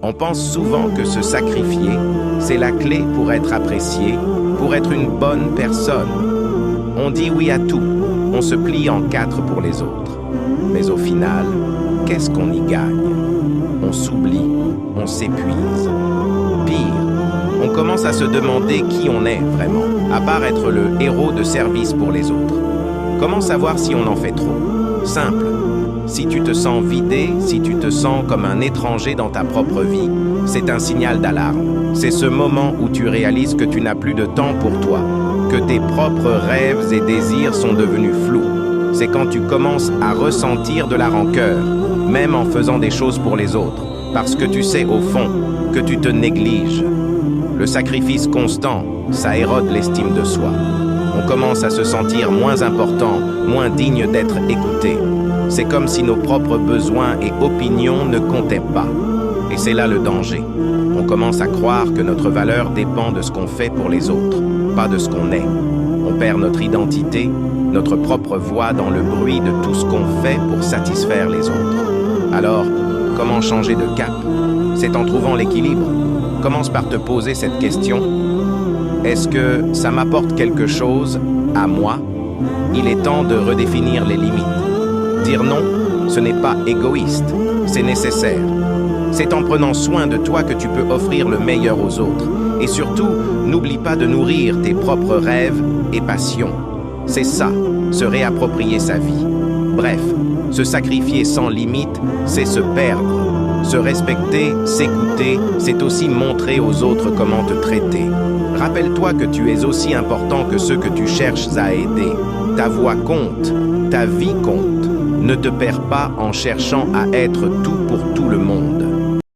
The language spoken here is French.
On pense souvent que se sacrifier, c'est la clé pour être apprécié, pour être une bonne personne. On dit oui à tout, on se plie en quatre pour les autres. Mais au final, qu'est-ce qu'on y gagne? On s'oublie, on s'épuise. Pire, on commence à se demander qui on est vraiment, à part être le héros de service pour les autres. Comment savoir si on en fait trop? Simple. Si tu te sens vidé, si tu te sens comme un étranger dans ta propre vie, c'est un signal d'alarme. C'est ce moment où tu réalises que tu n'as plus de temps pour toi, que tes propres rêves et désirs sont devenus flous. C'est quand tu commences à ressentir de la rancœur, même en faisant des choses pour les autres, parce que tu sais au fond que tu te négliges. Le sacrifice constant, ça érode l'estime de soi. On commence à se sentir moins important, moins digne d'être écouté. C'est comme si nos propres besoins et opinions ne comptaient pas. Et c'est là le danger. On commence à croire que notre valeur dépend de ce qu'on fait pour les autres, pas de ce qu'on est. On perd notre identité, notre propre voix dans le bruit de tout ce qu'on fait pour satisfaire les autres. Alors, comment changer de cap? C'est en trouvant l'équilibre. Commence par te poser cette question. Est-ce que ça m'apporte quelque chose à moi? Il est temps de redéfinir les limites. Dire non, ce n'est pas égoïste, c'est nécessaire. C'est en prenant soin de toi que tu peux offrir le meilleur aux autres. Et surtout, n'oublie pas de nourrir tes propres rêves et passions. C'est ça, se réapproprier sa vie. Bref, se sacrifier sans limite, c'est se perdre. Se respecter, s'écouter, c'est aussi montrer aux autres comment te traiter. Rappelle-toi que tu es aussi important que ceux que tu cherches à aider. Ta voix compte, ta vie compte. Ne te perds pas en cherchant à être tout pour tout le monde.